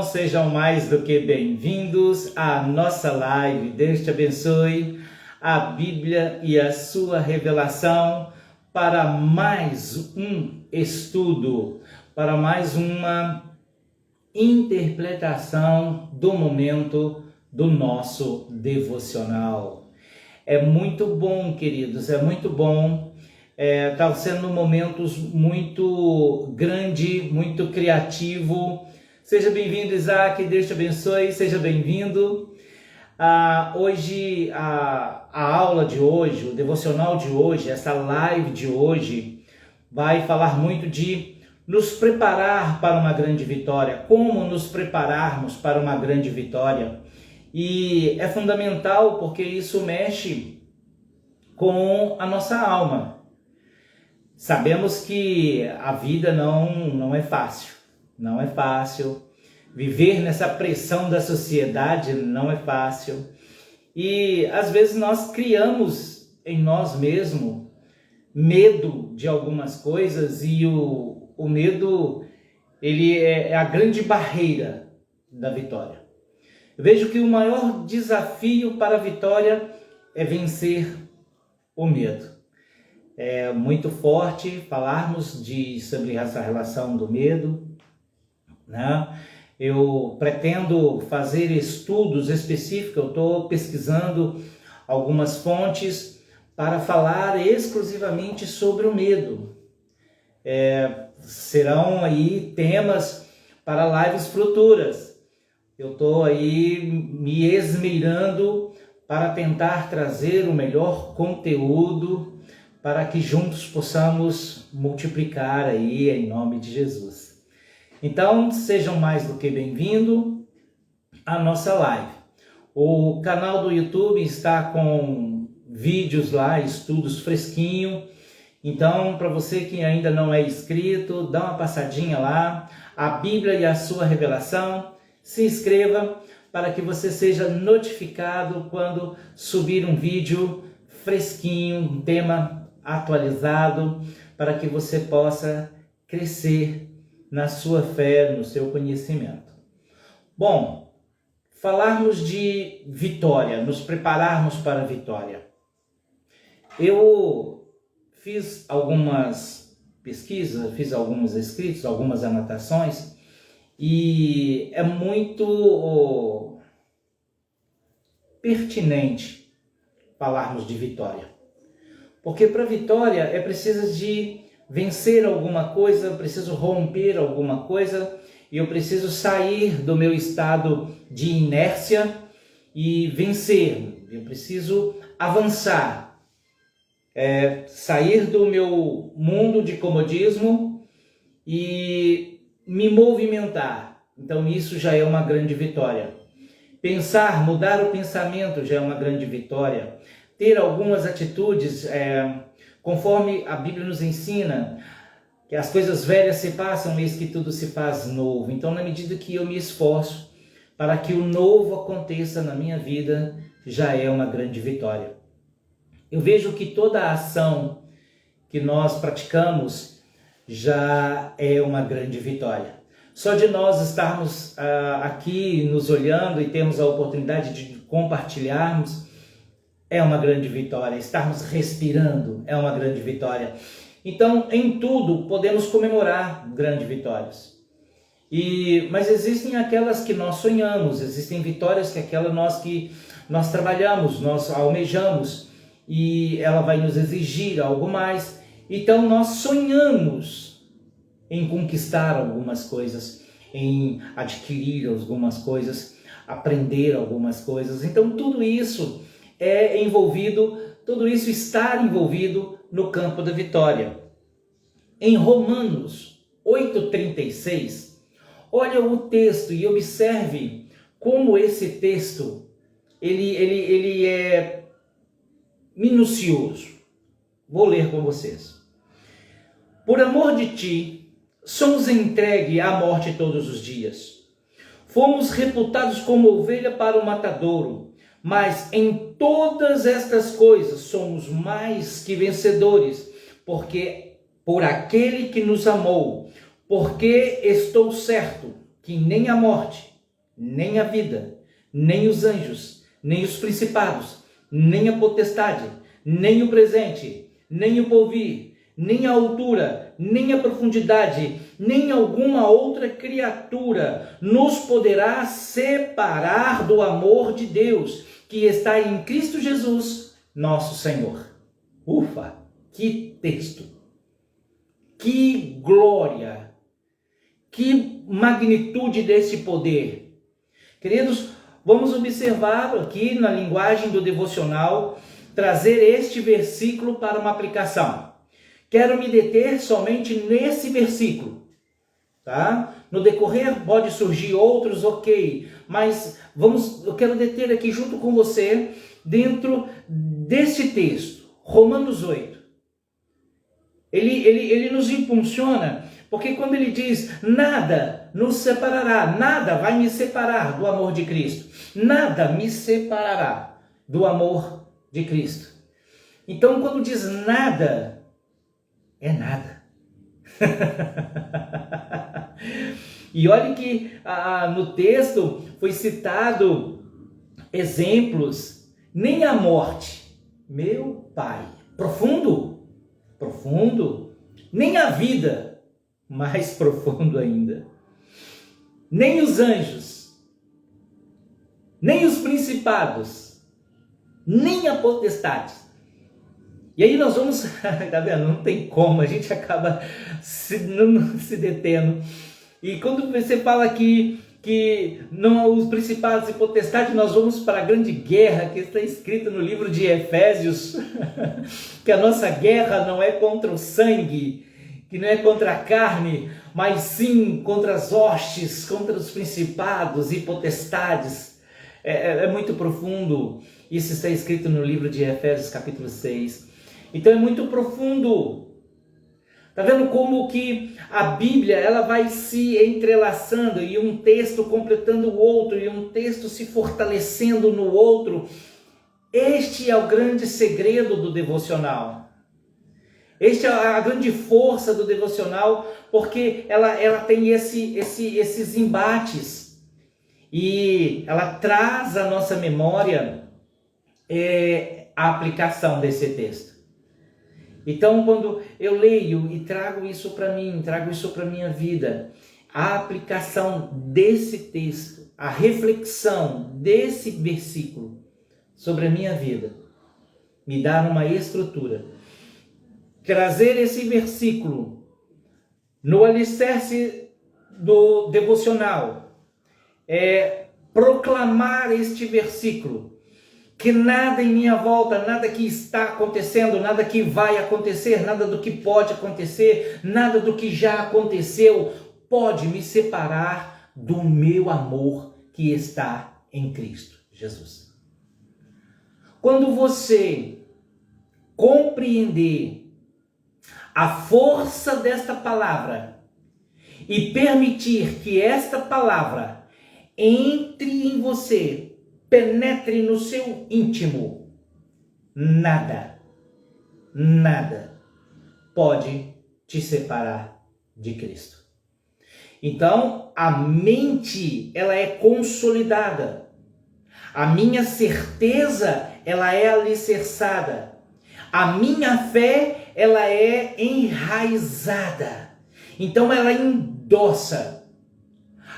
Sejam mais do que bem-vindos à nossa live. Deus te abençoe, a Bíblia e a sua revelação para mais um estudo, para mais uma interpretação do momento do nosso devocional. É muito bom, queridos, é muito bom. Está sendo momentos muito grande, muito criativo. Seja bem-vindo, Isaac, Deus te abençoe, seja bem-vindo. Hoje, a aula de hoje, o devocional de hoje, essa live de hoje, vai falar muito de nos preparar para uma grande vitória, como nos prepararmos para uma grande vitória. E é fundamental porque isso mexe com a nossa alma. Sabemos que a vida não é fácil. Não é fácil. Viver nessa pressão da sociedade não é fácil. E às vezes nós criamos em nós mesmos medo de algumas coisas e o medo ele é a grande barreira da vitória. Eu vejo que o maior desafio para a vitória é vencer o medo. É muito forte falarmos sobre essa relação do medo, né? Eu pretendo fazer estudos específicos, eu estou pesquisando algumas fontes para falar exclusivamente sobre o medo. Serão aí temas para lives futuras. Eu estou aí me esmerando para tentar trazer o melhor conteúdo para que juntos possamos multiplicar aí em nome de Jesus. Então, sejam mais do que bem-vindos à nossa live. O canal do YouTube está com vídeos lá, estudos fresquinho. Então, para você que ainda não é inscrito, dá uma passadinha lá, a Bíblia e a sua revelação, se inscreva para que você seja notificado quando subir um vídeo fresquinho, um tema atualizado, para que você possa crescer na sua fé, no seu conhecimento. Bom, falarmos de vitória, nos prepararmos para a vitória. Eu fiz algumas pesquisas, fiz alguns escritos, algumas anotações, e é muito pertinente falarmos de vitória. Porque para a vitória é preciso de vencer alguma coisa, eu preciso romper alguma coisa, e eu preciso sair do meu estado de inércia e vencer. Eu preciso avançar, sair do meu mundo de comodismo e me movimentar. Então isso já é uma grande vitória. Pensar, mudar o pensamento já é uma grande vitória. Ter algumas atitudes, conforme a Bíblia nos ensina, que as coisas velhas se passam, eis que tudo se faz novo. Então, na medida que eu me esforço para que o novo aconteça na minha vida, já é uma grande vitória. Eu vejo que toda a ação que nós praticamos já é uma grande vitória. Só de nós estarmos aqui nos olhando e termos a oportunidade de compartilharmos, é uma grande vitória. Estarmos respirando é uma grande vitória. Então, em tudo, podemos comemorar grandes vitórias. Mas existem aquelas que nós sonhamos, existem vitórias que nós trabalhamos, nós almejamos, e ela vai nos exigir algo mais. Então, nós sonhamos em conquistar algumas coisas, em adquirir algumas coisas, aprender algumas coisas. Então, tudo isso está envolvido no campo da vitória. Em Romanos 8,36, olha o texto e observe como esse texto ele é minucioso. Vou ler com vocês. Por amor de ti, somos entregues à morte todos os dias. Fomos reputados como ovelha para o matadouro. Mas em todas estas coisas somos mais que vencedores, porque por aquele que nos amou, porque estou certo que nem a morte, nem a vida, nem os anjos, nem os principados, nem a potestade, nem o presente, nem o porvir, nem a altura, nem a profundidade, nem alguma outra criatura nos poderá separar do amor de Deus, que está em Cristo Jesus, nosso Senhor. Ufa, que texto! Que glória! Que magnitude desse poder! Queridos, vamos observar aqui na linguagem do devocional, trazer este versículo para uma aplicação. Quero me deter somente nesse versículo, tá? No decorrer pode surgir outros, ok, mas eu quero deter aqui junto com você, dentro desse texto, Romanos 8. Ele nos impulsiona, porque quando ele diz, nada nos separará, nada vai me separar do amor de Cristo, nada me separará do amor de Cristo. Então, quando diz nada, é nada. E olha que no texto foi citado exemplos, nem a morte, meu Pai, profundo, nem a vida, mais profundo ainda, nem os anjos, nem os principados, nem a potestade. E aí nós vamos, tá vendo? Não tem como, a gente acaba se detendo. E quando você fala que não os principados e potestades, nós vamos para a grande guerra que está escrita no livro de Efésios, que a nossa guerra não é contra o sangue, que não é contra a carne, mas sim contra as hostes, contra os principados e potestades. É muito profundo. Isso está escrito no livro de Efésios capítulo 6. Então é muito profundo. Está vendo como que a Bíblia ela vai se entrelaçando e um texto completando o outro e um texto se fortalecendo no outro. Este é o grande segredo do devocional. Este é a grande força do devocional, porque ela tem esses embates e ela traz à nossa memória a aplicação desse texto. Então, quando eu leio e trago isso para mim, trago isso para a minha vida, a aplicação desse texto, a reflexão desse versículo sobre a minha vida, me dá uma estrutura. Trazer esse versículo no alicerce do devocional, proclamar este versículo, que nada em minha volta, nada que está acontecendo, nada que vai acontecer, nada do que pode acontecer, nada do que já aconteceu, pode me separar do meu amor que está em Cristo Jesus. Quando você compreender a força desta palavra e permitir que esta palavra entre em você, penetre no seu íntimo, nada pode te separar de Cristo. Então, a mente, ela é consolidada. A minha certeza, ela é alicerçada. A minha fé, ela é enraizada. Então, ela endossa.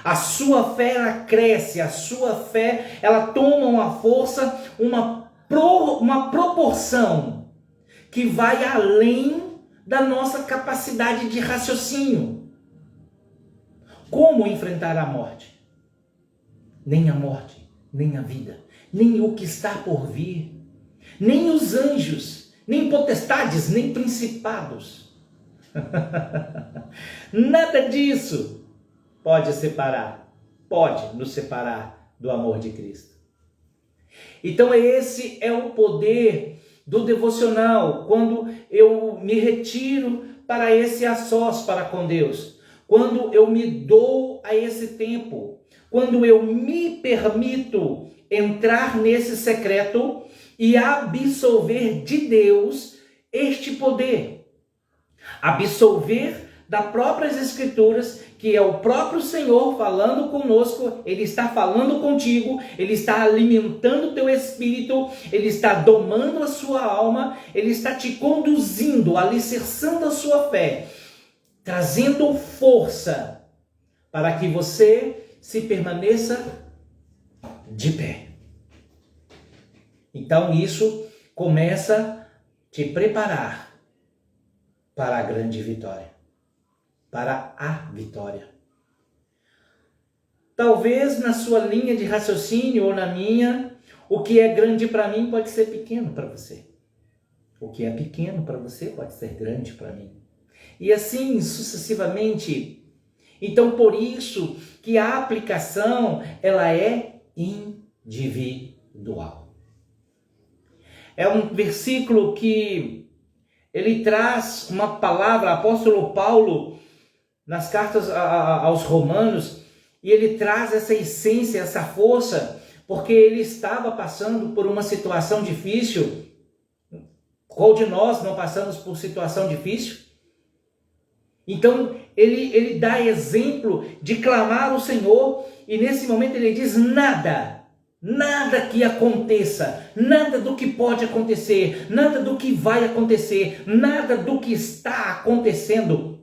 A sua fé, ela cresce, a sua fé, ela toma uma força, uma proporção que vai além da nossa capacidade de raciocínio. Como enfrentar a morte? Nem a morte, nem a vida, nem o que está por vir, nem os anjos, nem potestades, nem principados. Nada disso pode nos separar do amor de Cristo. Então esse é o poder do devocional, quando eu me retiro para esse a sós para com Deus, quando eu me dou a esse tempo, quando eu me permito entrar nesse secreto e absolver de Deus este poder, absolver das próprias Escrituras, que é o próprio Senhor falando conosco, Ele está falando contigo, Ele está alimentando o teu espírito, Ele está domando a sua alma, Ele está te conduzindo, alicerçando a sua fé, trazendo força para que você se permaneça de pé. Então isso começa a te preparar para a grande vitória, para a vitória. Talvez na sua linha de raciocínio ou na minha, o que é grande para mim pode ser pequeno para você. O que é pequeno para você pode ser grande para mim. E assim sucessivamente. Então por isso que a aplicação ela é individual. É um versículo que ele traz uma palavra, o apóstolo Paulo, nas cartas aos Romanos, e ele traz essa essência, essa força, porque ele estava passando por uma situação difícil. Qual de nós não passamos por situação difícil? Então, ele dá exemplo de clamar ao Senhor, e nesse momento ele diz: nada que aconteça, nada do que pode acontecer, nada do que vai acontecer, nada do que está acontecendo.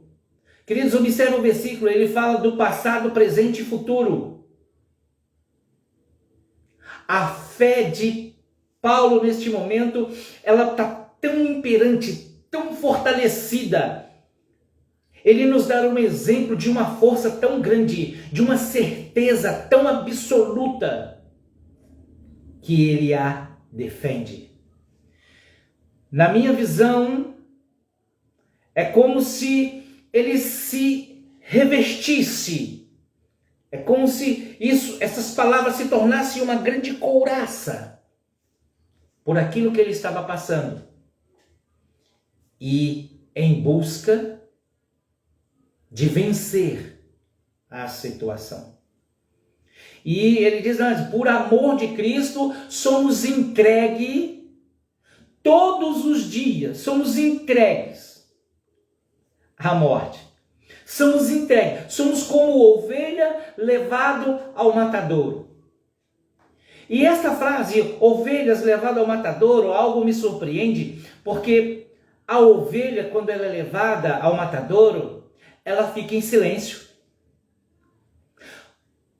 Queridos, observe o versículo, ele fala do passado, presente e futuro. A fé de Paulo neste momento, ela está tão imperante, tão fortalecida. Ele nos dá um exemplo de uma força tão grande, de uma certeza tão absoluta, que ele a defende. Na minha visão, é como se ele se revestisse. É como se essas palavras se tornassem uma grande couraça por aquilo que ele estava passando. E em busca de vencer a situação. E ele diz: por amor de Cristo, somos entregues todos os dias, somos entregues à morte. Somos entregues, somos como ovelha levado ao matadouro. E esta frase, ovelhas levado ao matadouro, algo me surpreende, porque a ovelha, quando ela é levada ao matadouro, ela fica em silêncio.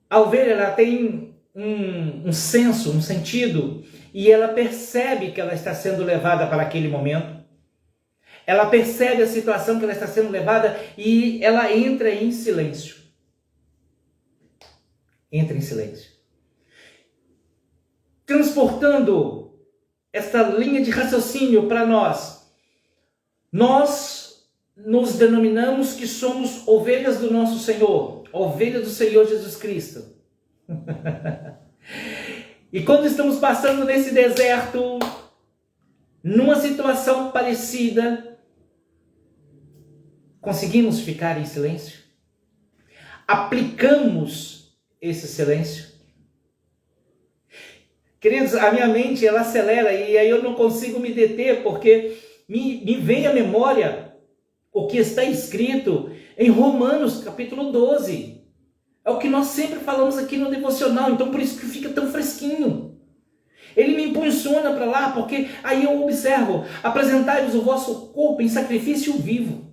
A ovelha, ela tem um senso, um sentido, e ela percebe que ela está sendo levada para aquele momento. Ela percebe a situação que ela está sendo levada e ela entra em silêncio. Entra em silêncio. Transportando esta linha de raciocínio para nós, nós nos denominamos que somos ovelhas do nosso Senhor, ovelha do Senhor Jesus Cristo. E quando estamos passando nesse deserto, numa situação parecida, conseguimos ficar em silêncio? Aplicamos esse silêncio? Queridos, a minha mente ela acelera e aí eu não consigo me deter, porque me vem à memória o que está escrito em Romanos capítulo 12. É o que nós sempre falamos aqui no devocional, então por isso que fica tão fresquinho. Ele me impulsiona para lá, porque aí eu observo: apresentai-vos o vosso corpo em sacrifício vivo.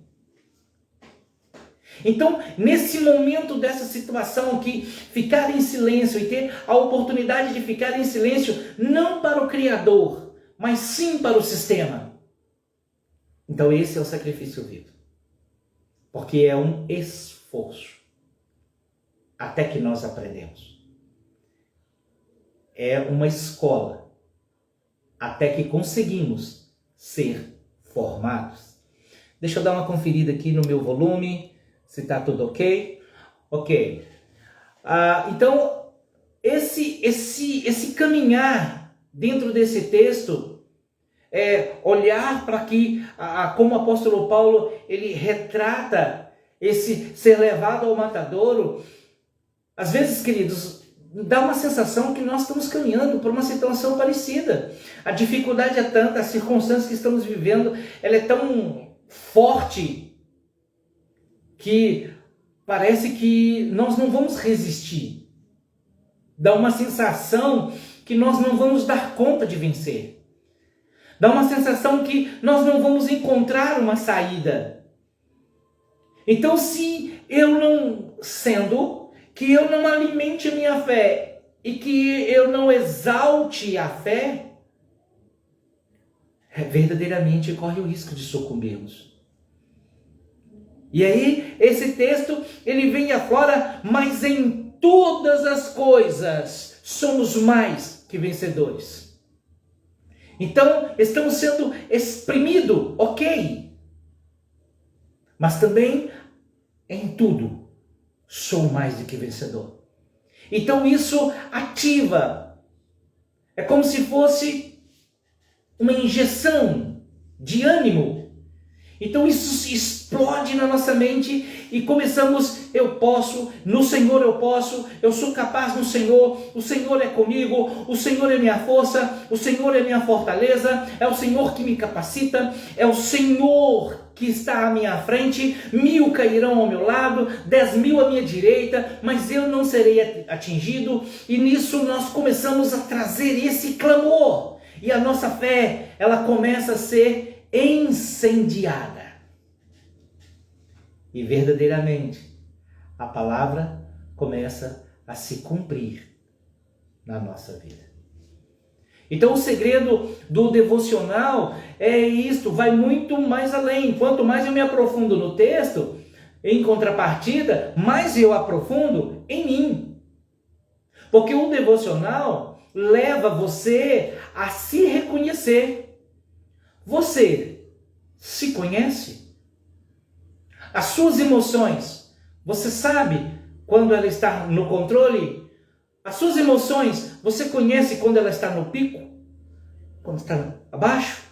Então, nesse momento dessa situação que ficar em silêncio e ter a oportunidade de ficar em silêncio, não para o Criador, mas sim para o sistema. Então esse é o sacrifício vivo. Porque é um esforço. Até que nós aprendemos. É uma escola. Até que conseguimos ser formados. Deixa eu dar uma conferida aqui no meu volume. Se está tudo ok? Ok. Então, esse caminhar dentro desse texto, olhar para que, como o apóstolo Paulo, ele retrata esse ser levado ao matadouro. Às vezes, queridos, dá uma sensação que nós estamos caminhando por uma situação parecida. A dificuldade é tanta, a circunstância que estamos vivendo, ela é tão forte, que parece que nós não vamos resistir. Dá uma sensação que nós não vamos dar conta de vencer. Dá uma sensação que nós não vamos encontrar uma saída. Então, se eu não que eu não alimente a minha fé e que eu não exalte a fé, verdadeiramente corre o risco de sucumbirmos. E aí, esse texto, ele vem afora, mas em todas as coisas somos mais que vencedores. Então, estamos sendo exprimidos, ok. Mas também, em tudo, sou mais do que vencedor. Então, isso ativa. É como se fosse uma injeção de ânimo. Então isso explode na nossa mente e começamos, eu posso, no Senhor eu posso, eu sou capaz no Senhor, o Senhor é comigo, o Senhor é minha força, o Senhor é minha fortaleza, é o Senhor que me capacita, é o Senhor que está à minha frente, 1000 cairão ao meu lado, 10.000 à minha direita, mas eu não serei atingido. E nisso nós começamos a trazer esse clamor, e a nossa fé, ela começa a ser incendiada. E verdadeiramente a palavra começa a se cumprir na nossa vida. Então o segredo do devocional é isto, vai muito mais além. Quanto mais eu me aprofundo no texto, em contrapartida, mais eu aprofundo em mim. Porque o devocional leva você a se reconhecer. Você se conhece? As suas emoções, você sabe quando ela está no controle? As suas emoções, você conhece quando ela está no pico? Quando está abaixo?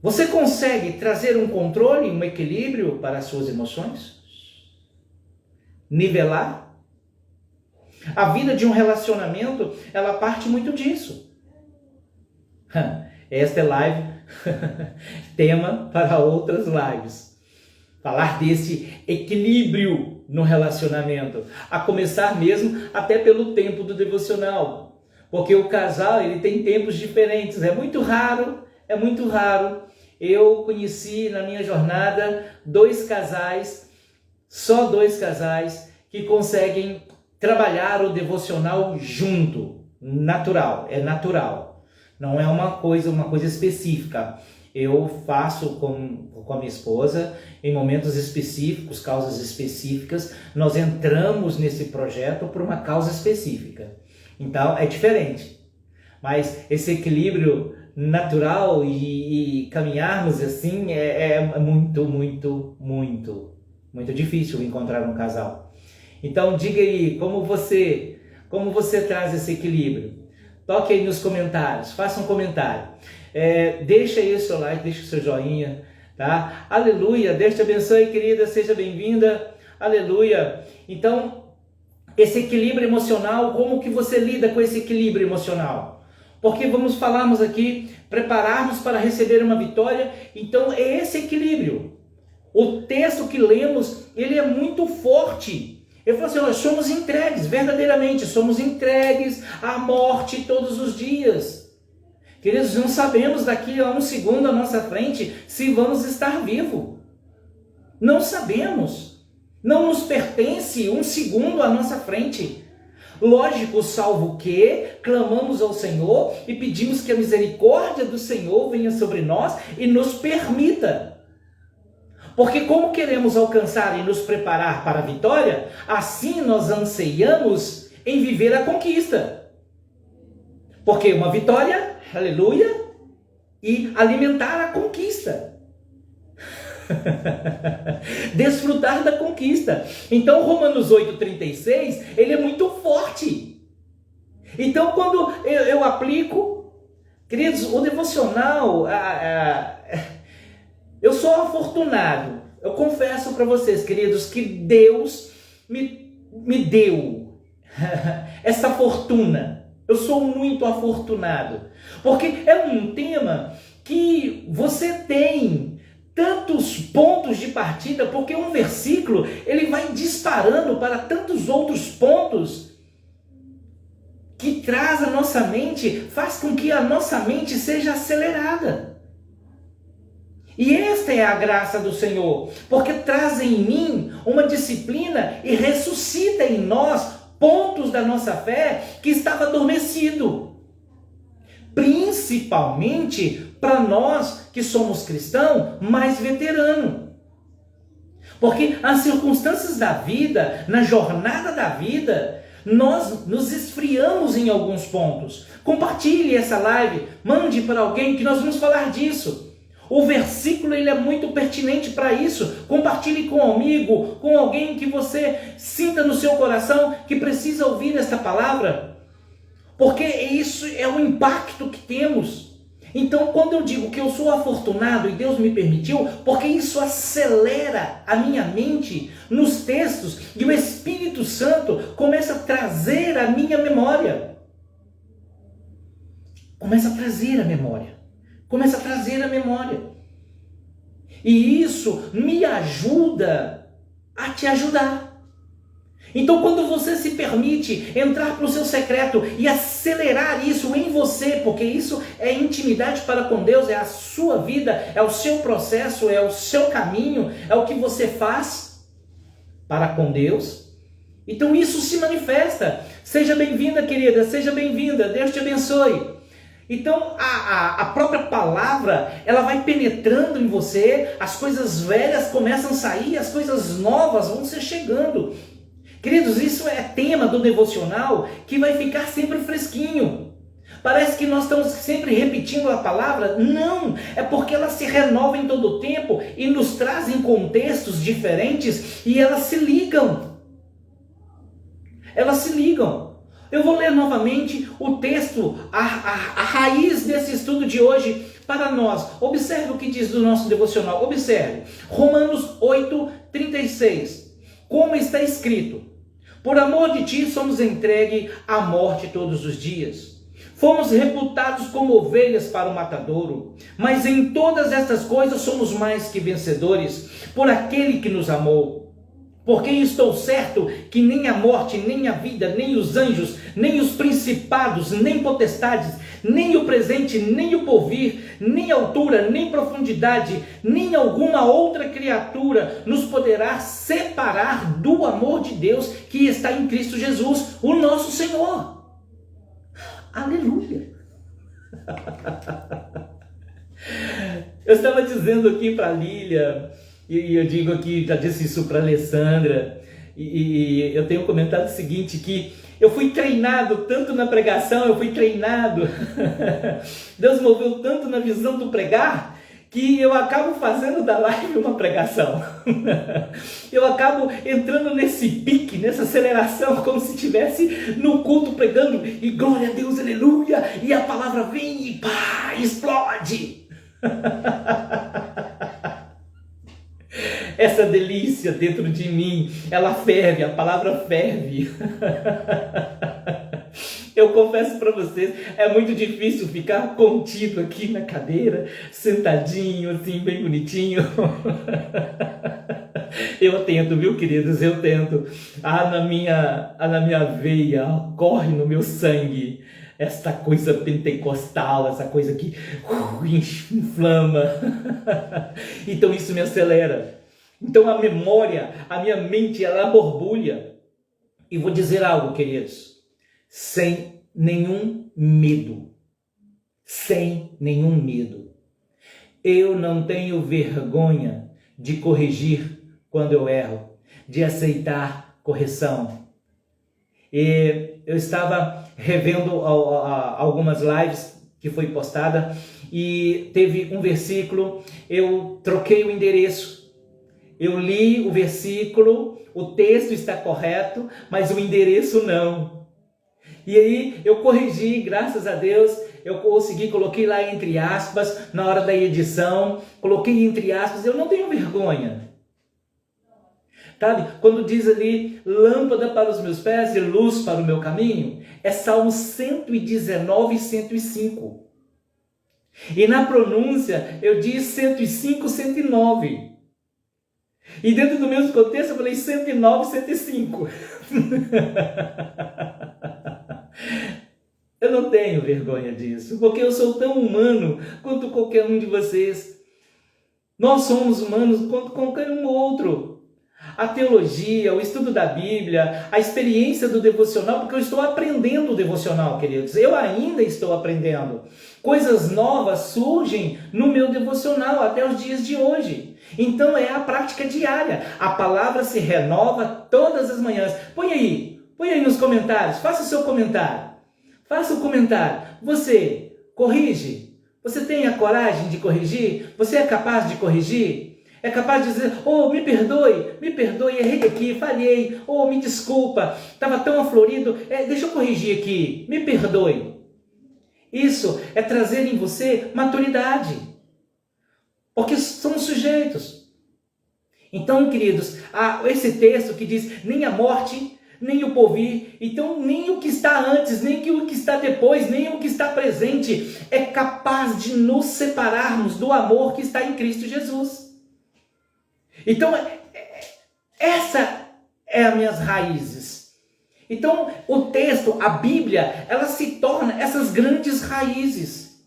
Você consegue trazer um controle, um equilíbrio para as suas emoções? Nivelar? A vida de um relacionamento, ela parte muito disso. Esta é live, tema para outras lives. Falar desse equilíbrio no relacionamento. A começar mesmo até pelo tempo do devocional. Porque o casal, ele tem tempos diferentes. É muito raro. Eu conheci na minha jornada 2 casais, só 2 casais, que conseguem trabalhar o devocional junto. É natural. Não é uma coisa específica. Eu faço com a minha esposa em momentos específicos, causas específicas. Nós entramos nesse projeto por uma causa específica. Então é diferente. Mas esse equilíbrio natural e caminharmos assim é muito difícil encontrar um casal. Então diga aí como você traz esse equilíbrio. Toque aí nos comentários, faça um comentário. Deixa aí o seu like, deixa o seu joinha, tá? Aleluia, Deus te abençoe, querida, seja bem-vinda. Aleluia. Então, esse equilíbrio emocional, como que você lida com esse equilíbrio emocional? Porque vamos falarmos aqui, prepararmos para receber uma vitória, então é esse equilíbrio. O texto que lemos, ele é muito forte. Ele falou assim, nós somos entregues, verdadeiramente, somos entregues à morte todos os dias. Queridos, não sabemos daqui a um segundo à nossa frente se vamos estar vivos. Não sabemos. Não nos pertence um segundo à nossa frente. Lógico, salvo que clamamos ao Senhor e pedimos que a misericórdia do Senhor venha sobre nós e nos permita. Porque como queremos alcançar e nos preparar para a vitória, assim nós anseiamos em viver a conquista. Porque uma vitória, aleluia, e alimentar a conquista. Desfrutar da conquista. Então Romanos 8,36, ele é muito forte. Então quando eu aplico, queridos, o devocional, eu sou afortunado. Eu confesso para vocês, queridos, que Deus me deu essa fortuna. Eu sou muito afortunado. Porque é um tema que você tem tantos pontos de partida, porque um versículo ele vai disparando para tantos outros pontos que traz a nossa mente, faz com que a nossa mente seja acelerada. E esta é a graça do Senhor, porque traz em mim uma disciplina e ressuscita em nós pontos da nossa fé que estava adormecido. Principalmente para nós que somos cristãos mais veteranos. Porque as circunstâncias da vida, na jornada da vida, nós nos esfriamos em alguns pontos. Compartilhe essa live, mande para alguém que nós vamos falar disso. O versículo ele é muito pertinente para isso. Compartilhe com um amigo, com alguém que você sinta no seu coração que precisa ouvir esta palavra. Porque isso é o impacto que temos. Então, quando eu digo que eu sou afortunado e Deus me permitiu, porque isso acelera a minha mente nos textos e o Espírito Santo começa a trazer a minha memória. Começa a trazer a memória. Começa a trazer a memória. E isso me ajuda a te ajudar. Então, quando você se permite entrar para o seu secreto e acelerar isso em você, porque isso é intimidade para com Deus, é a sua vida, é o seu processo, é o seu caminho, é o que você faz para com Deus. Então, isso se manifesta. Seja bem-vinda, querida, seja bem-vinda, Deus te abençoe. Então, a própria palavra, ela vai penetrando em você, as coisas velhas começam a sair, as coisas novas vão ser chegando. Queridos, isso é tema do devocional que vai ficar sempre fresquinho. Parece que nós estamos sempre repetindo a palavra. Não, é porque ela se renova em todo o tempo e nos traz em contextos diferentes e elas se ligam. Elas se ligam. Eu vou ler novamente o texto, a raiz desse estudo de hoje para nós. Observe o que diz do nosso devocional. Observe. Romanos 8:36. Como está escrito: por amor de ti somos entregues à morte todos os dias. Fomos reputados como ovelhas para o matadouro, mas em todas estas coisas somos mais que vencedores por aquele que nos amou. Porque estou certo que nem a morte, nem a vida, nem os anjos, nem os principados, nem potestades, nem o presente, nem o porvir, nem altura, nem profundidade, nem alguma outra criatura nos poderá separar do amor de Deus que está em Cristo Jesus, o nosso Senhor. Aleluia! Eu estava dizendo aqui para a Lília, e eu digo aqui, já disse isso para a Alessandra, e eu tenho comentado o seguinte, que eu fui treinado tanto na pregação, Deus moveu tanto na visão do pregar, que eu acabo fazendo da live uma pregação. Eu acabo entrando nesse pique, nessa aceleração, como se estivesse no culto pregando, e glória a Deus, aleluia, e a palavra vem e pá, explode. Essa delícia dentro de mim, ela ferve, a palavra ferve. Eu confesso para vocês, é muito difícil ficar contido aqui na cadeira, sentadinho, assim, bem bonitinho. Eu tento, viu, queridos? Eu tento. Na minha veia, corre no meu sangue esta coisa pentecostal, essa coisa que inflama. Então isso me acelera. Então a memória, a minha mente, ela borbulha. E vou dizer algo, queridos, sem nenhum medo. Sem nenhum medo. Eu não tenho vergonha de corrigir quando eu erro, de aceitar correção. E eu estava revendo algumas lives que foi postada e teve um versículo, eu troquei o endereço. Eu li o versículo, o texto está correto, mas o endereço não. E aí eu corrigi, graças a Deus, eu consegui, coloquei lá entre aspas, na hora da edição, coloquei entre aspas, eu não tenho vergonha. Sabe, quando diz ali, lâmpada para os meus pés e luz para o meu caminho, é Salmo 119 e 105. E na pronúncia eu disse 105, 109. E dentro do mesmo contexto eu falei 109, 105. Eu não tenho vergonha disso, porque eu sou tão humano quanto qualquer um de vocês. Nós somos humanos quanto qualquer um outro. A teologia, o estudo da Bíblia, a experiência do devocional, porque eu estou aprendendo o devocional, queridos. Eu ainda estou aprendendo. Coisas novas surgem no meu devocional até os dias de hoje. Então é a prática diária. A palavra se renova todas as manhãs. Põe aí nos comentários, faça o seu comentário. Faça o comentário. Você corrige? Você tem a coragem de corrigir? Você é capaz de corrigir? É capaz de dizer, me perdoe, errei aqui, falhei, me desculpa, estava tão aflorido, deixa eu corrigir aqui, me perdoe. Isso é trazer em você maturidade, porque somos sujeitos. Então, queridos, esse texto que diz, nem a morte, nem o porvir, então nem o que está antes, nem o que está depois, nem o que está presente, é capaz de nos separarmos do amor que está em Cristo Jesus. Então, essa é as minhas raízes. Então, o texto, a Bíblia, ela se torna essas grandes raízes.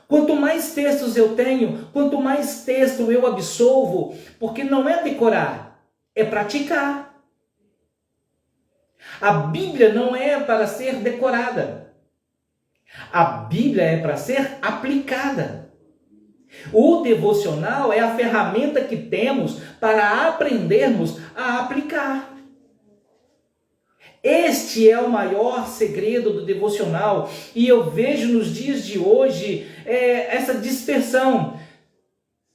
Quanto mais textos eu tenho, quanto mais texto eu absolvo, porque não é decorar, é praticar. A Bíblia não é para ser decorada. A Bíblia é para ser aplicada. O devocional é a ferramenta que temos para aprendermos a aplicar. Este é o maior segredo do devocional. E eu vejo nos dias de hoje essa dispersão.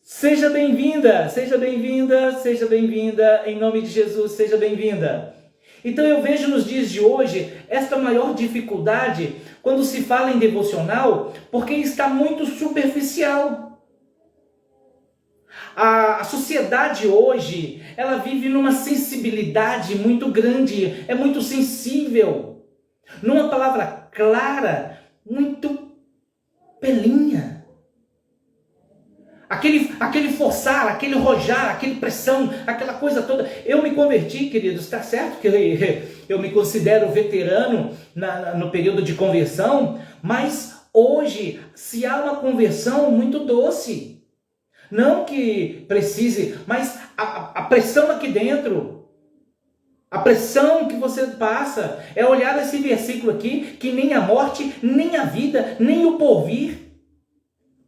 Seja bem-vinda, seja bem-vinda, seja bem-vinda, em nome de Jesus, seja bem-vinda. Então eu vejo nos dias de hoje esta maior dificuldade quando se fala em devocional, porque está muito superficial. A sociedade hoje, ela vive numa sensibilidade muito grande, é muito sensível, numa palavra clara, muito pelinha. Aquele forçar, aquele rojar, aquele pressão, aquela coisa toda. Eu me converti, queridos, está certo que eu me considero veterano no período de conversão, mas hoje se há uma conversão muito doce. Não que precise, mas a pressão aqui dentro, a pressão que você passa, é olhar esse versículo aqui, que nem a morte, nem a vida, nem o porvir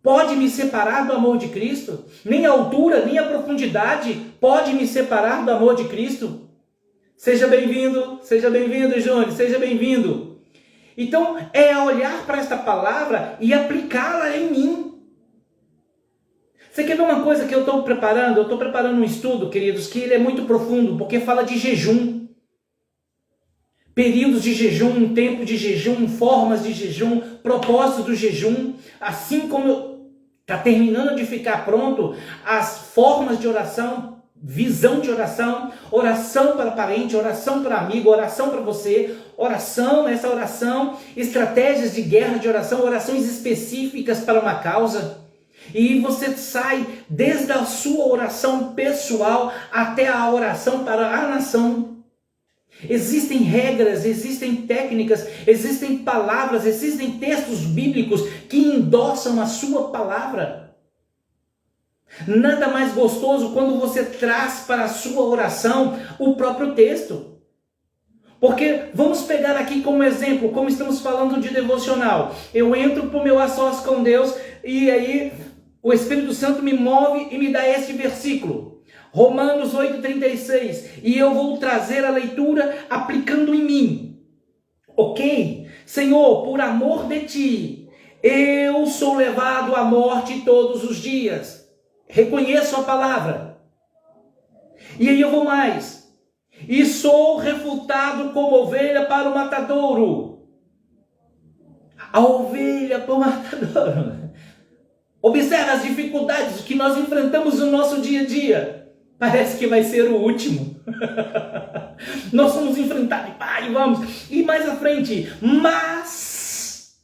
pode me separar do amor de Cristo, nem a altura, nem a profundidade pode me separar do amor de Cristo. Seja bem-vindo, Júnior, seja bem-vindo. Então, é olhar para esta palavra e aplicá-la em mim. Você quer ver uma coisa que eu estou preparando? Eu estou preparando um estudo, queridos, que ele é muito profundo, porque fala de jejum. Períodos de jejum, tempo de jejum, formas de jejum, propósito do jejum. Assim como está terminando de ficar pronto, as formas de oração, visão de oração, oração para parente, oração para amigo, oração para você, essa oração, estratégias de guerra de oração, orações específicas para uma causa. E você sai desde a sua oração pessoal até a oração para a nação. Existem regras, existem técnicas, existem palavras, existem textos bíblicos que endossam a sua palavra. Nada mais gostoso quando você traz para a sua oração o próprio texto. Porque vamos pegar aqui como exemplo, como estamos falando de devocional. Eu entro para o meu a sós com Deus e aí o Espírito Santo me move e me dá este versículo. Romanos 8,36. E eu vou trazer a leitura aplicando em mim. Ok? Senhor, por amor de ti, eu sou levado à morte todos os dias. Reconheço a palavra. E aí eu vou mais. E sou refutado como ovelha para o matadouro. A ovelha para o matadouro. Observe as dificuldades que nós enfrentamos no nosso dia a dia. Parece que vai ser o último. Nós vamos enfrentar, e vamos. E mais à frente. Mas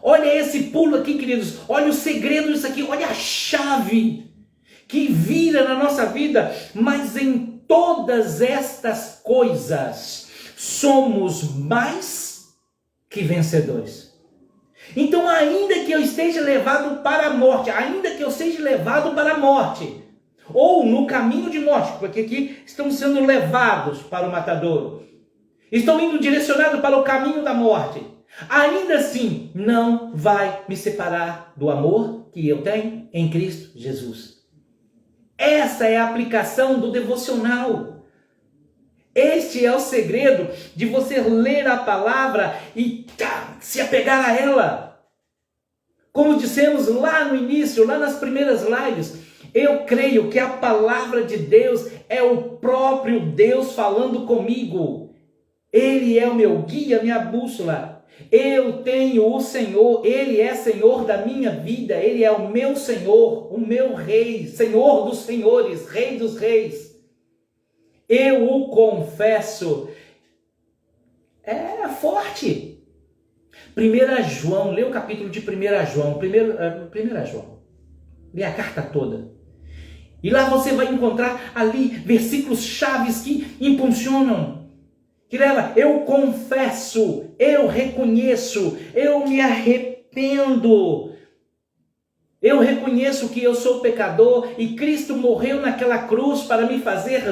Olha esse pulo aqui, queridos. Olha o segredo disso aqui. Olha a chave que vira na nossa vida. Mas em todas estas coisas, somos mais que vencedores. Então, ainda que eu esteja levado para a morte, ou no caminho de morte, porque aqui estamos sendo levados para o matadouro, estou indo direcionado para o caminho da morte, ainda assim não vai me separar do amor que eu tenho em Cristo Jesus. Essa é a aplicação do devocional. Este é o segredo de você ler a palavra e se apegar a ela. Como dissemos lá no início, lá nas primeiras lives, eu creio que a palavra de Deus é o próprio Deus falando comigo. Ele é o meu guia, minha bússola. Eu tenho o Senhor, Ele é Senhor da minha vida, Ele é o meu Senhor, o meu Rei, Senhor dos senhores, Rei dos reis. Eu o confesso. É forte. 1 João, lê o capítulo de 1 João, 1 João. Lê a carta toda. E lá você vai encontrar ali versículos chaves que impulsionam. Que leva, eu confesso, eu reconheço, eu me arrependo. Eu reconheço que eu sou pecador e Cristo morreu naquela cruz para me fazer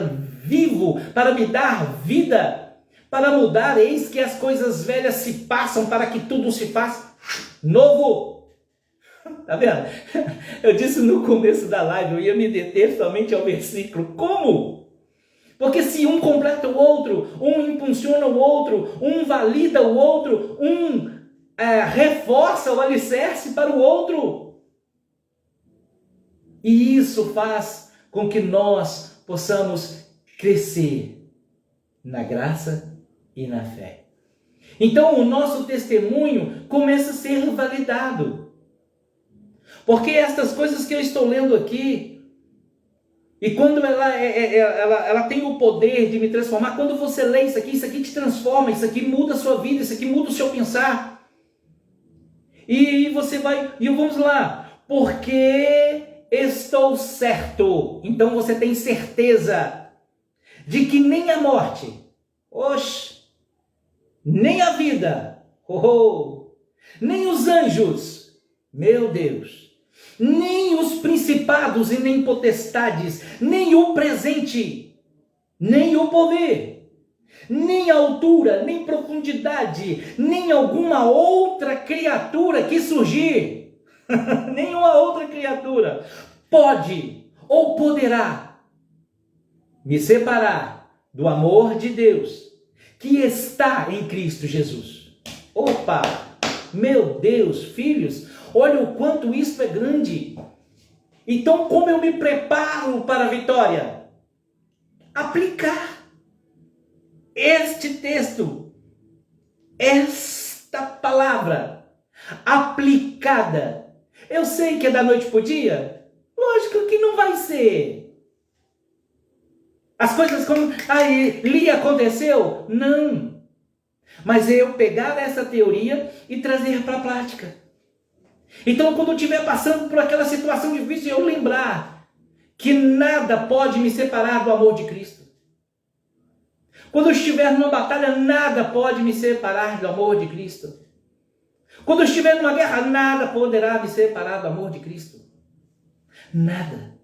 vivo, para me dar vida, para mudar. Eis que as coisas velhas se passam para que tudo se faça novo. Tá vendo? Eu disse no começo da live, eu ia me deter somente ao versículo. Como? Porque se um completa o outro, um impulsiona o outro, um valida o outro, um reforça o alicerce para o outro. E isso faz com que nós possamos crescer na graça e na fé. Então o nosso testemunho começa a ser validado. Porque estas coisas que eu estou lendo aqui, e quando ela tem o poder de me transformar, quando você lê isso aqui te transforma, isso aqui muda a sua vida, isso aqui muda o seu pensar. E você vai, e vamos lá, porque estou certo. Então você tem certeza de que nem a morte, nem a vida, nem os anjos, meu Deus, nem os principados e nem potestades, nem o presente, nem o poder, nem a altura, nem profundidade, nem alguma outra criatura que surgir, nenhuma outra criatura pode ou poderá me separar do amor de Deus que está em Cristo Jesus. Opa! Meu Deus, filhos, olha o quanto isso é grande. Então, como eu me preparo para a vitória? Aplicar este texto, esta palavra aplicada. Eu sei que é da noite para o dia? Lógico que não vai ser. As coisas como ali aconteceu? Não. Mas eu pegar essa teoria e trazer para a prática. Então, quando eu estiver passando por aquela situação difícil, eu lembrar que nada pode me separar do amor de Cristo. Quando eu estiver numa batalha, nada pode me separar do amor de Cristo. Quando eu estiver numa guerra, nada poderá me separar do amor de Cristo. Nada.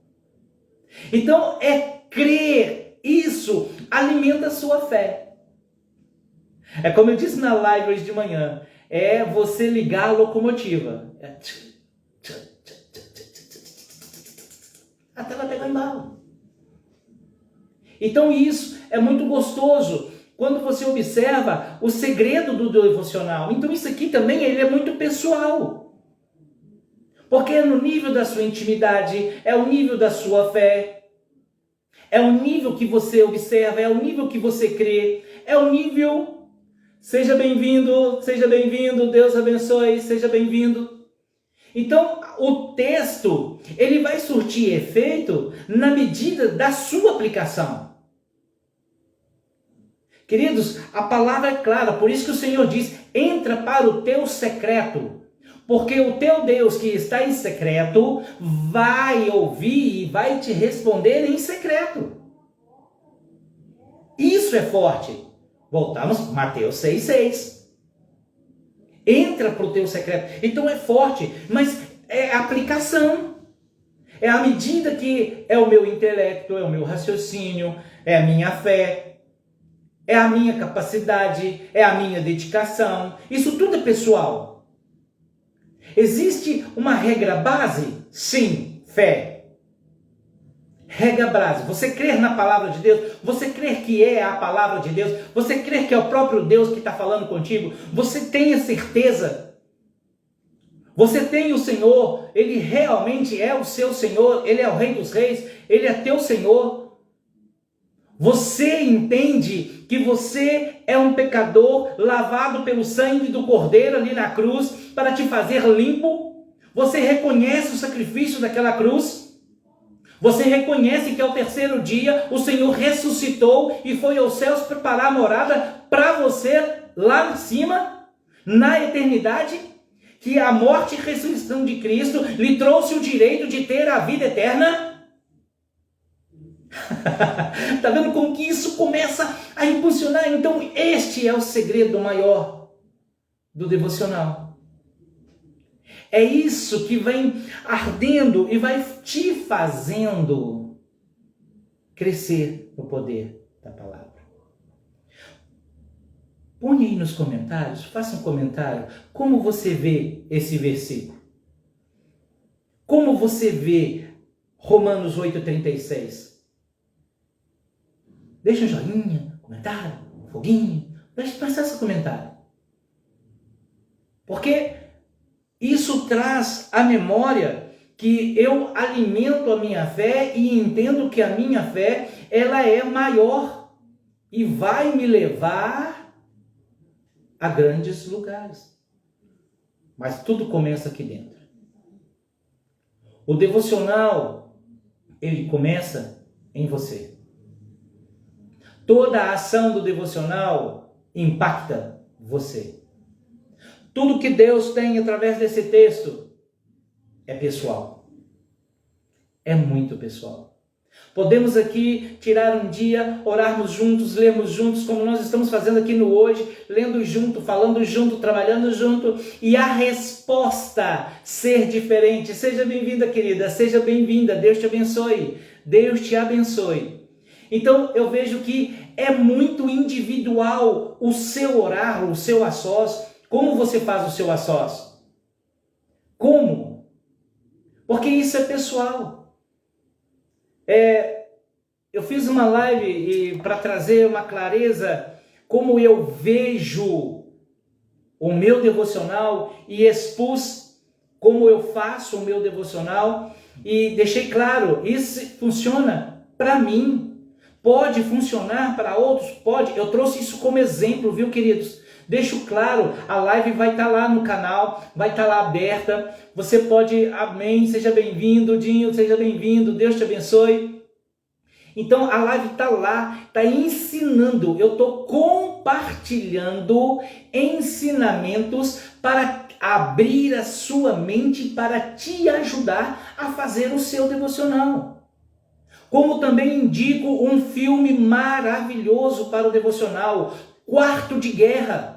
Então, é crer. Isso alimenta a sua fé. É como eu disse na live hoje de manhã, é você ligar a locomotiva. Até ela pegar embalo. Então isso é muito gostoso quando você observa o segredo do devocional. Então isso aqui também ele é muito pessoal. Porque é no nível da sua intimidade, é o nível da sua fé. É o nível que você observa, é o nível que você crê, é o nível, seja bem-vindo, Deus abençoe, seja bem-vindo. Então, o texto, ele vai surtir efeito na medida da sua aplicação. Queridos, a palavra é clara, por isso que o Senhor diz, entra para o teu secreto, Porque o teu Deus que está em secreto vai ouvir e vai te responder em secreto. Isso é forte. Voltamos, Mateus 6,6. Entra para o teu secreto. Então é forte, mas é aplicação. É à medida que é o meu intelecto, é o meu raciocínio, é a minha fé, é a minha capacidade, é a minha dedicação. Isso tudo é pessoal. Existe uma regra base? Sim, fé. Regra base. Você crer na palavra de Deus? Você crer que é a palavra de Deus? Você crer que é o próprio Deus que está falando contigo? Você tem a certeza? Você tem o Senhor, Ele realmente é o seu Senhor, Ele é o Rei dos Reis, Ele é teu Senhor. Você entende que você é um pecador lavado pelo sangue do Cordeiro ali na cruz para te fazer limpo? Você reconhece o sacrifício daquela cruz? Você reconhece que ao terceiro dia o Senhor ressuscitou e foi aos céus preparar a morada para você lá em cima, na eternidade? Que a morte e ressurreição de Cristo lhe trouxe o direito de ter a vida eterna? Está vendo como que isso começa a impulsionar? Então este é o segredo maior do devocional. É isso que vem ardendo e vai te fazendo crescer no poder da palavra. Põe aí nos comentários, faça um comentário, como você vê esse versículo? Como você vê Romanos 8,36? Deixa um joinha, comentário, um foguinho, deixa passar esse comentário. Porque isso traz à memória que eu alimento a minha fé e entendo que a minha fé, ela é maior e vai me levar a grandes lugares. Mas tudo começa aqui dentro. O devocional, ele começa em você. Toda a ação do devocional impacta você. Tudo que Deus tem através desse texto é pessoal. É muito pessoal. Podemos aqui tirar um dia, orarmos juntos, lermos juntos, como nós estamos fazendo aqui no hoje, lendo junto, falando junto, trabalhando junto, e a resposta ser diferente. Seja bem-vinda, querida, seja bem-vinda, Deus te abençoe, Deus te abençoe. Então eu vejo que é muito individual o seu orar, o seu a sós. Como você faz o seu a sós? Como? Porque isso é pessoal. Eu fiz uma live para trazer uma clareza como eu vejo o meu devocional e expus como eu faço o meu devocional e deixei claro, isso funciona para mim, pode funcionar para outros, pode, eu trouxe isso como exemplo, viu, queridos? Deixo claro, a live vai estar lá no canal, vai estar lá aberta, você pode, amém, seja bem-vindo, Dinho, seja bem-vindo, Deus te abençoe. Então a live está lá, está ensinando, eu estou compartilhando ensinamentos para abrir a sua mente, para te ajudar a fazer o seu devocional. Como também indico um filme maravilhoso para o devocional, Quarto de Guerra.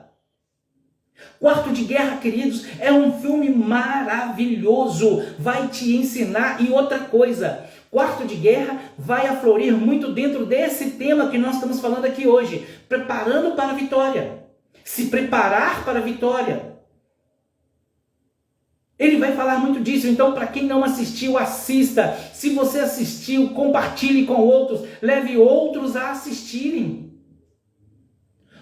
Quarto de Guerra, queridos, é um filme maravilhoso, vai te ensinar. E outra coisa, Quarto de Guerra vai aflorir muito dentro desse tema que nós estamos falando aqui hoje, preparando para a vitória, se preparar para a vitória. Ele vai falar muito disso, então para quem não assistiu, assista. Se você assistiu, compartilhe com outros, leve outros a assistirem.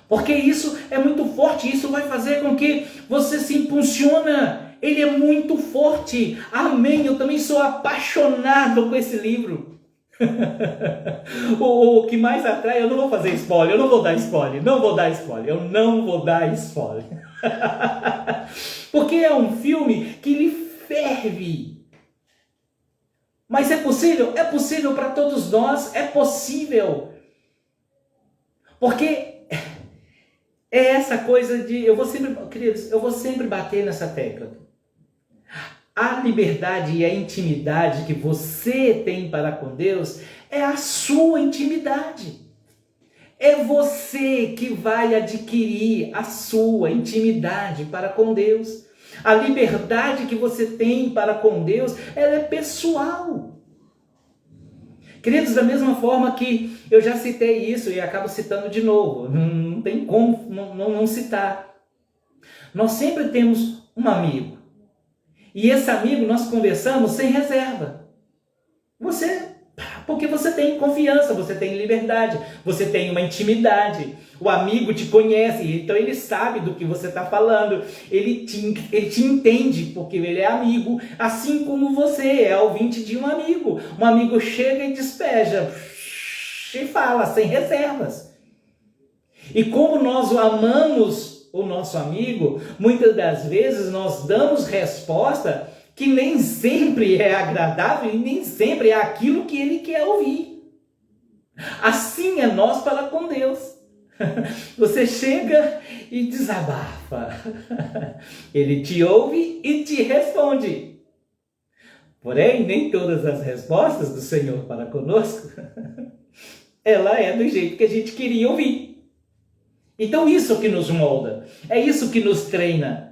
Porque isso é muito forte, isso vai fazer com que você se impulsiona. Ele é muito forte. Amém. Eu também sou apaixonado com esse livro. O que mais atrai, eu não vou fazer spoiler, eu não vou dar spoiler. Porque é um filme que lhe ferve. Mas é possível? É possível para todos nós, é possível. Porque é essa coisa de, queridos, eu vou sempre bater nessa tecla. a liberdade e a intimidade que você tem para com Deus é a sua intimidade. É você que vai adquirir a sua intimidade para com Deus. A liberdade que você tem para com Deus, ela é pessoal. Queridos, da mesma forma que eu já citei isso e acabo citando de novo, não tem como não citar. Nós sempre temos um amigo. E esse amigo nós conversamos sem reserva. Porque você tem confiança, você tem liberdade, você tem uma intimidade. O amigo te conhece, então ele sabe do que você está falando. Ele te entende porque ele é amigo, assim como você é ouvinte de um amigo. Um amigo chega e despeja, e fala sem reservas. E como nós amamos o nosso amigo, muitas das vezes nós damos resposta que nem sempre é agradável e nem sempre é aquilo que ele quer ouvir. Assim é nós para com Deus. Você chega e desabafa. Ele te ouve e te responde. Porém, nem todas as respostas do Senhor para conosco, ela é do jeito que a gente queria ouvir. Então isso que nos molda, é isso que nos treina.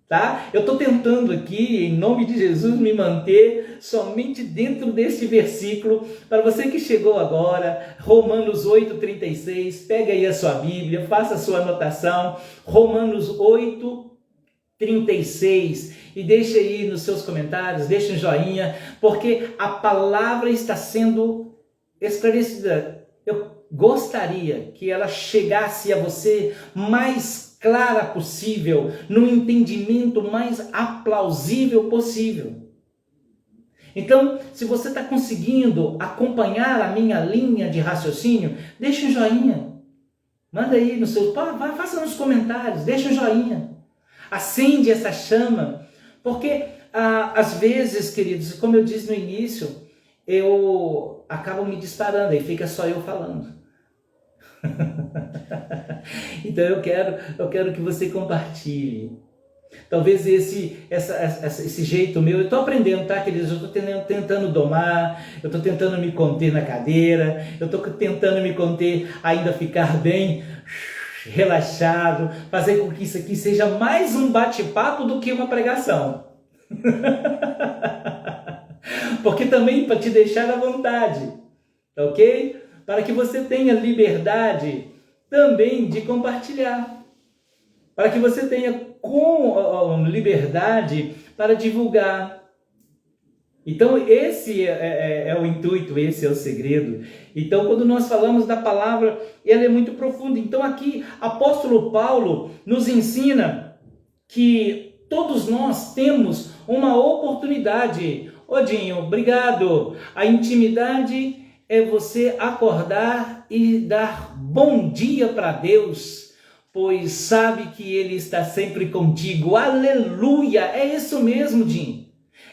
Tá? Eu estou tentando aqui, em nome de Jesus, me manter somente dentro deste versículo. Para você que chegou agora, Romanos 8,36, pega aí a sua Bíblia, faça a sua anotação, Romanos 8,36, e deixe aí nos seus comentários, deixe um joinha, porque a palavra está sendo esclarecida. Eu gostaria que ela chegasse a você mais clara possível, no entendimento mais aplausível possível. Então, se você está conseguindo acompanhar a minha linha de raciocínio, deixa um joinha. Manda aí no seu... faça nos comentários, deixa um joinha. Acende essa chama. Porque, às vezes, queridos, como eu disse no início, eu acabo me disparando e fica só eu falando. Então eu quero que você compartilhe. Talvez esse jeito meu, eu estou aprendendo, tá, queridos? Eu estou tentando domar, eu estou tentando me conter na cadeira, eu estou tentando me conter, ainda ficar bem relaxado, fazer com que isso aqui seja mais um bate-papo do que uma pregação. Porque também para te deixar à vontade, ok? Para que você tenha liberdade também de compartilhar. Para que você tenha liberdade para divulgar. Então esse é o intuito, esse é o segredo. Então quando nós falamos da palavra, ela é muito profunda. Então aqui, apóstolo Paulo nos ensina que todos nós temos uma oportunidade. Odinho, obrigado. A intimidade é você acordar e dar bom dia para Deus, pois sabe que Ele está sempre contigo. Aleluia! É isso mesmo, Jim.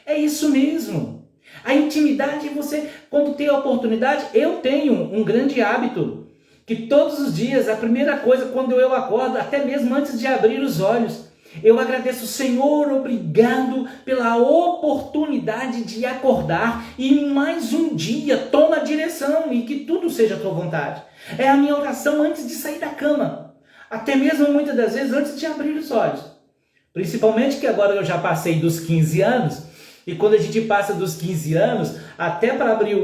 É isso mesmo. A intimidade, você, quando tem a oportunidade, eu tenho um grande hábito, que todos os dias, a primeira coisa, quando eu acordo, até mesmo antes de abrir os olhos, eu agradeço, Senhor, obrigado pela oportunidade de acordar e mais um dia, toma a direção e que tudo seja a tua vontade. É a minha oração antes de sair da cama, até mesmo muitas das vezes antes de abrir os olhos. Principalmente que agora eu já passei dos 15 anos, e quando a gente passa dos 15 anos, até para abrir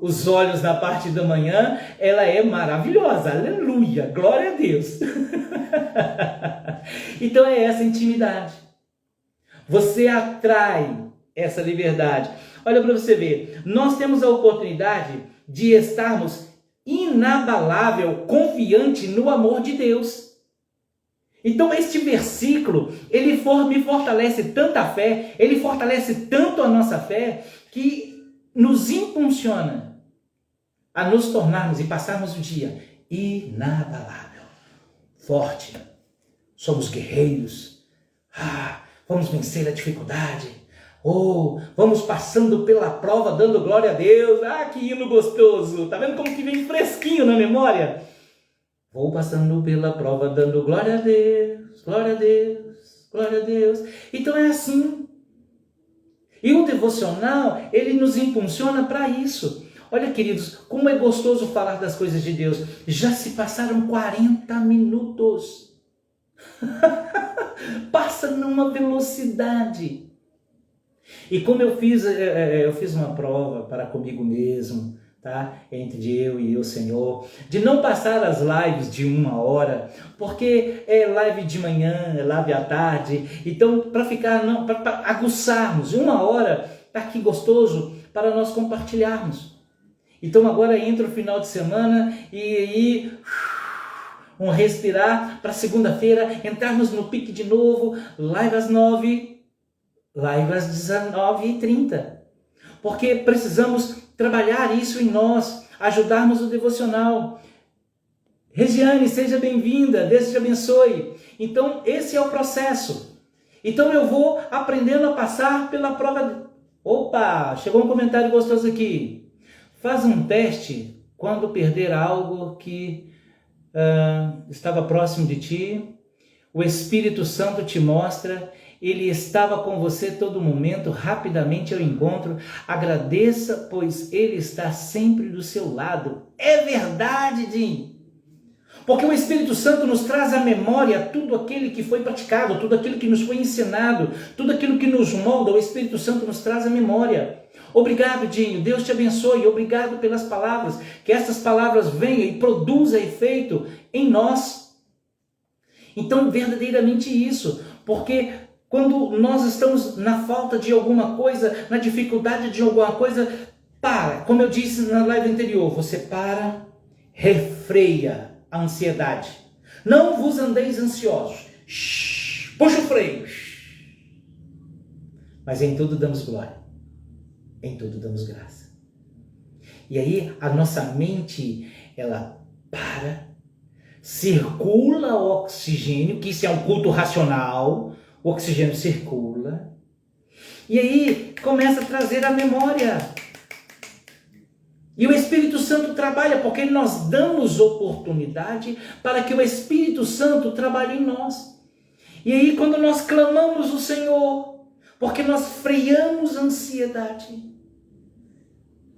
os olhos na parte da manhã, ela é maravilhosa, aleluia, glória a Deus. Então é essa intimidade. Você atrai essa liberdade. Olha para você ver, nós temos a oportunidade de estarmos inabalável, confiante no amor de Deus. Então este versículo, ele me fortalece tanta fé, ele fortalece tanto a nossa fé, que nos impulsiona a nos tornarmos e passarmos o dia inabalável, forte. Somos guerreiros. Vamos vencer a dificuldade. Vamos passando pela prova, dando glória a Deus. Que hino gostoso. Tá vendo como que vem fresquinho na memória? Vou passando pela prova, dando glória a Deus, glória a Deus, glória a Deus. Então é assim. E o devocional, ele nos impulsiona para isso. Olha, queridos, como é gostoso falar das coisas de Deus. Já se passaram 40 minutos. Passa numa velocidade. E como eu fiz uma prova para comigo mesmo, tá? Entre eu e o Senhor, de não passar as lives de 1 hora, porque é live de manhã, é live à tarde. Então, para aguçarmos, 1 hora tá aqui gostoso para nós compartilharmos. Então agora entra o final de semana e aí um respirar para segunda-feira, entrarmos no pique de novo, live às 9, live às 19h30. Porque precisamos trabalhar isso em nós, ajudarmos o devocional. Regiane, seja bem-vinda, Deus te abençoe. Então esse é o processo. Então eu vou aprendendo a passar pela prova. Opa, chegou um comentário gostoso aqui. Faz um teste quando perder algo que estava próximo de ti. O Espírito Santo te mostra, ele estava com você todo momento, rapidamente ao encontro. Agradeça, pois ele está sempre do seu lado. É verdade, Dinho. Porque o Espírito Santo nos traz à memória tudo aquilo que foi praticado, tudo aquilo que nos foi ensinado, tudo aquilo que nos molda, o Espírito Santo nos traz à memória. Obrigado, Dinho, Deus te abençoe, obrigado pelas palavras, que essas palavras venham e produzam efeito em nós. Então, verdadeiramente isso, porque quando nós estamos na falta de alguma coisa, na dificuldade de alguma coisa, para, como eu disse na live anterior, você para, refreia a ansiedade. Não vos andeis ansiosos. Puxa o freio. Mas em tudo damos glória. Em tudo damos graça. E aí a nossa mente, ela para, circula o oxigênio, que isso é um culto racional, o oxigênio circula, e aí começa a trazer a memória. E o Espírito Santo trabalha, porque nós damos oportunidade para que o Espírito Santo trabalhe em nós. E aí quando nós clamamos o Senhor, porque nós freamos a ansiedade,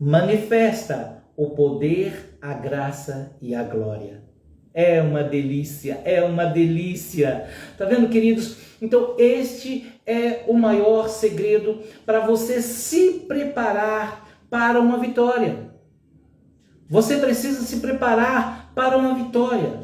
manifesta o poder, a graça e a glória. É uma delícia, é uma delícia. Tá vendo, queridos? Então este é o maior segredo para você se preparar para uma vitória. Você precisa se preparar para uma vitória.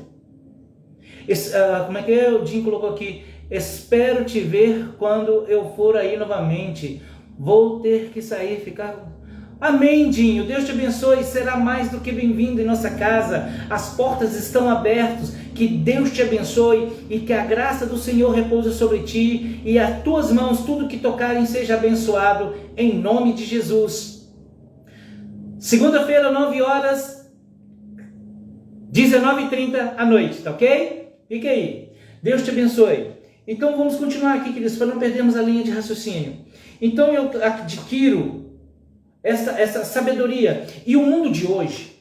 Como é que é? O Jim colocou aqui. Espero te ver quando eu for aí novamente. Vou ter que sair, ficar... Amém, Dinho. Deus te abençoe. Será mais do que bem-vindo em nossa casa. As portas estão abertas. Que Deus te abençoe e que a graça do Senhor repouse sobre ti e as tuas mãos, tudo que tocarem, seja abençoado em nome de Jesus. Segunda-feira, 9 horas, 19h30 à noite, tá ok? Fique aí. Deus te abençoe. Então vamos continuar aqui, queridos, para não perdermos a linha de raciocínio. Então eu adquiro essa sabedoria. E o mundo de hoje,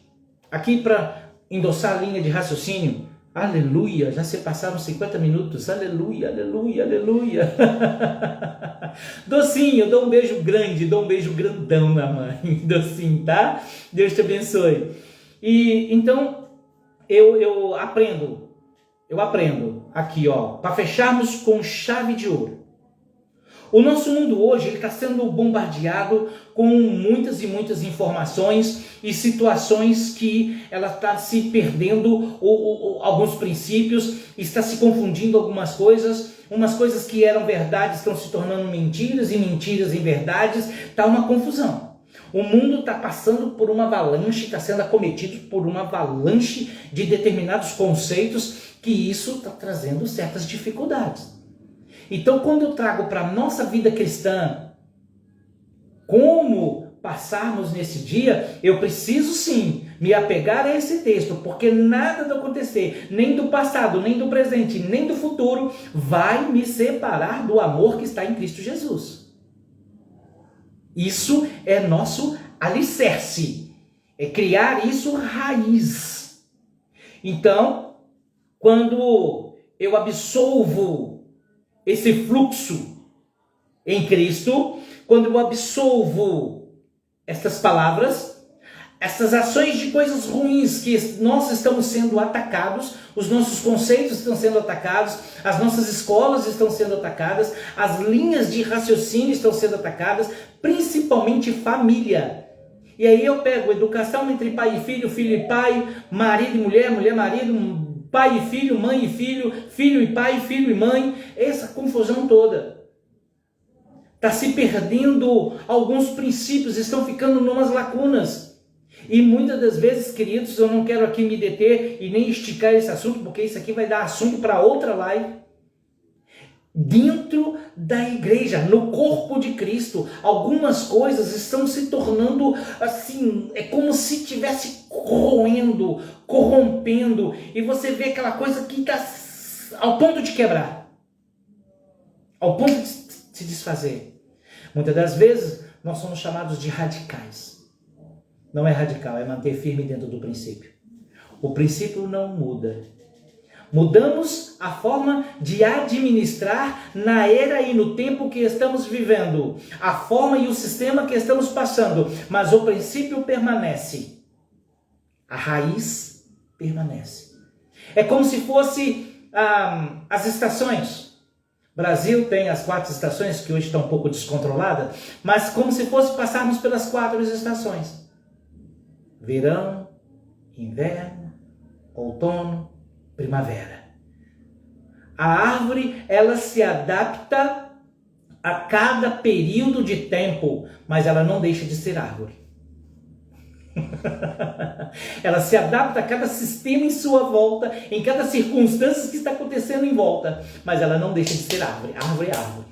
aqui para endossar a linha de raciocínio, aleluia, já se passaram 50 minutos, aleluia, aleluia, aleluia. Docinho, eu dou um beijo grande, dou um beijo grandão na mãe, Docinho, tá? Deus te abençoe. E então, eu aprendo aqui, ó, para fecharmos com chave de ouro. O nosso mundo hoje está sendo bombardeado com muitas e muitas informações e situações que ela está se perdendo alguns princípios, está se confundindo algumas coisas, umas coisas que eram verdades estão se tornando mentiras e mentiras em verdades, está uma confusão. O mundo está passando por uma avalanche, está sendo acometido por uma avalanche de determinados conceitos que isso está trazendo certas dificuldades. Então, quando eu trago para a nossa vida cristã, como passarmos nesse dia, eu preciso sim me apegar a esse texto, porque nada do acontecer, nem do passado, nem do presente, nem do futuro, vai me separar do amor que está em Cristo Jesus. Isso é nosso alicerce, é criar isso raiz. Então, quando eu absolvo esse fluxo em Cristo, quando eu absolvo estas palavras, essas ações de coisas ruins que nós estamos sendo atacados, os nossos conceitos estão sendo atacados, as nossas escolas estão sendo atacadas, as linhas de raciocínio estão sendo atacadas, principalmente família. E aí eu pego educação entre pai e filho e pai, marido e mulher, mulher e marido, pai e filho, mãe e filho, filho e pai, filho e mãe, essa confusão toda. Está se perdendo alguns princípios, estão ficando numas lacunas. E muitas das vezes, queridos, eu não quero aqui me deter e nem esticar esse assunto, porque isso aqui vai dar assunto para outra live. Dentro da igreja, no corpo de Cristo, algumas coisas estão se tornando assim, é como se estivesse corroendo, corrompendo, e você vê aquela coisa que está ao ponto de quebrar, ao ponto de se desfazer. Muitas das vezes, nós somos chamados de radicais. Não é radical, é manter firme dentro do princípio. O princípio não muda. Mudamos a forma de administrar na era e no tempo que estamos vivendo. A forma e o sistema que estamos passando. Mas o princípio permanece. A raiz permanece. É como se fosse as estações. Brasil tem as 4 estações, que hoje estão um pouco descontroladas. Mas como se fosse passarmos pelas 4 estações. Verão, inverno, outono, primavera. A árvore, ela se adapta a cada período de tempo, mas ela não deixa de ser árvore. Ela se adapta a cada sistema em sua volta, em cada circunstância que está acontecendo em volta, mas ela não deixa de ser árvore. Árvore é árvore.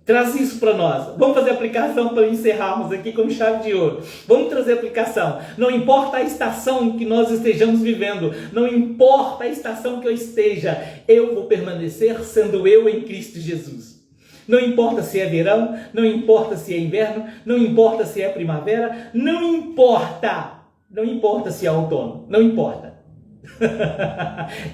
Traz isso para nós. Vamos fazer aplicação para encerrarmos aqui com chave de ouro. Vamos trazer aplicação. Não importa a estação que nós estejamos vivendo, não importa a estação que eu esteja, eu vou permanecer sendo eu em Cristo Jesus. Não importa se é verão, não importa se é inverno, não importa se é primavera, não importa se é outono, não importa.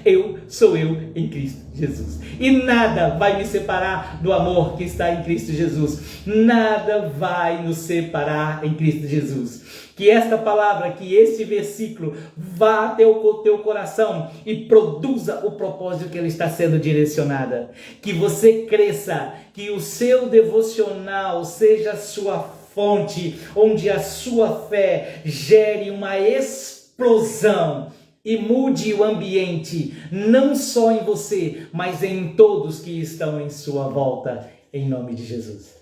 Eu sou eu em Cristo Jesus. E nada vai me separar do amor que está em Cristo Jesus. Nada vai nos separar em Cristo Jesus. Que esta palavra, que este versículo vá até o teu coração e produza o propósito que ele está sendo direcionada. Que você cresça, que o seu devocional seja a sua fonte, onde a sua fé gere uma explosão e mude o ambiente, não só em você, mas em todos que estão em sua volta, em nome de Jesus.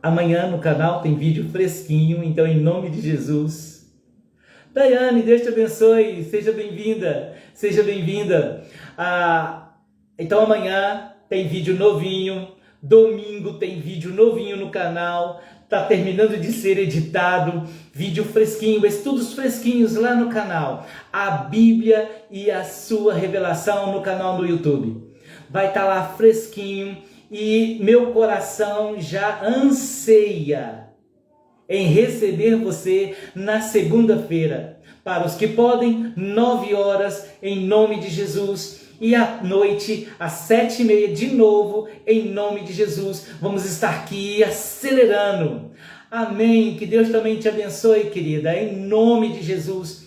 Amanhã no canal tem vídeo fresquinho, então em nome de Jesus. Daiane, Deus te abençoe, seja bem-vinda, seja bem-vinda. Então amanhã tem vídeo novinho, domingo tem vídeo novinho no canal, está terminando de ser editado, vídeo fresquinho, estudos fresquinhos lá no canal, a Bíblia e a sua revelação no canal do YouTube. Vai estar lá fresquinho e meu coração já anseia em receber você na segunda-feira. Para os que podem, 9 horas, em nome de Jesus. E à noite, às 7h30, de novo, em nome de Jesus, vamos estar aqui acelerando. Amém. Que Deus também te abençoe, querida, em nome de Jesus.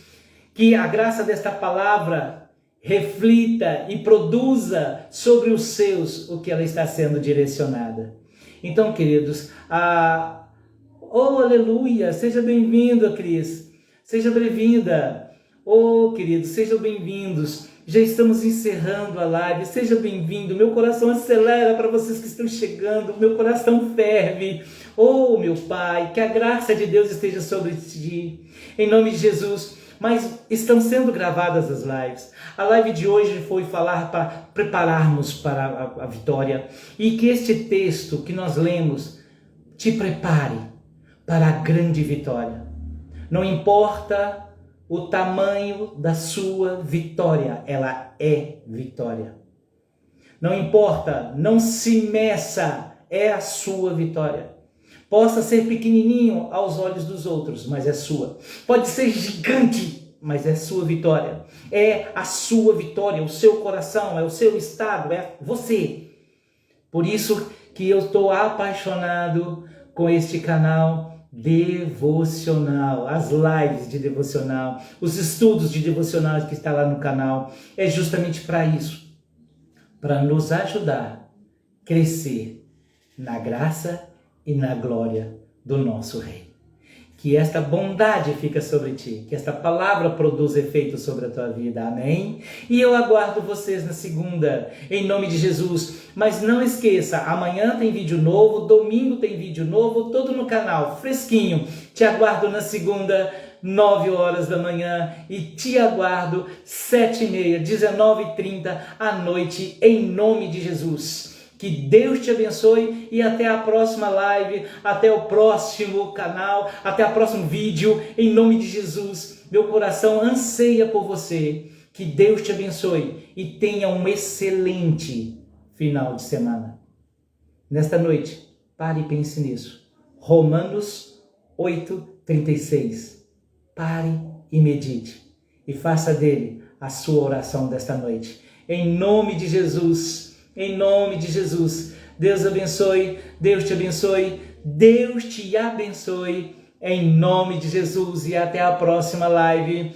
Que a graça desta palavra reflita e produza sobre os seus o que ela está sendo direcionada. Então, queridos, oh, aleluia, seja bem-vindo, Cris. Seja bem-vinda. Oh, queridos, sejam bem-vindos. Já estamos encerrando a live, seja bem-vindo, meu coração acelera para vocês que estão chegando, meu coração ferve. Oh, meu Pai, que a graça de Deus esteja sobre ti, em nome de Jesus. Mas estão sendo gravadas as lives. A live de hoje foi falar para prepararmos para a vitória, e que este texto que nós lemos te prepare para a grande vitória. Não importa o tamanho da sua vitória, ela é vitória. Não importa, não se meça, é a sua vitória. Possa ser pequenininho aos olhos dos outros, mas é sua. Pode ser gigante, mas é sua vitória. É a sua vitória, o seu coração, é o seu estado, é você. Por isso que eu estou apaixonado com este canal devocional, as lives de devocional, os estudos de devocionais que está lá no canal. É justamente para isso, para nos ajudar a crescer na graça e na glória do nosso Rei. Que esta bondade fica sobre ti, que esta palavra produza efeito sobre a tua vida, amém? E eu aguardo vocês na segunda, em nome de Jesus. Mas não esqueça, amanhã tem vídeo novo, domingo tem vídeo novo, todo no canal, fresquinho. Te aguardo na segunda, 9 horas da manhã, e te aguardo 7h30, 19h30 à noite, em nome de Jesus. Que Deus te abençoe e até a próxima live, até o próximo canal, até o próximo vídeo, em nome de Jesus. Meu coração anseia por você. Que Deus te abençoe e tenha um excelente final de semana. Nesta noite, pare e pense nisso. Romanos 8:36. Pare e medite e faça dele a sua oração desta noite. Em nome de Jesus. Em nome de Jesus, Deus abençoe, Deus te abençoe, Deus te abençoe, em nome de Jesus, e até a próxima live.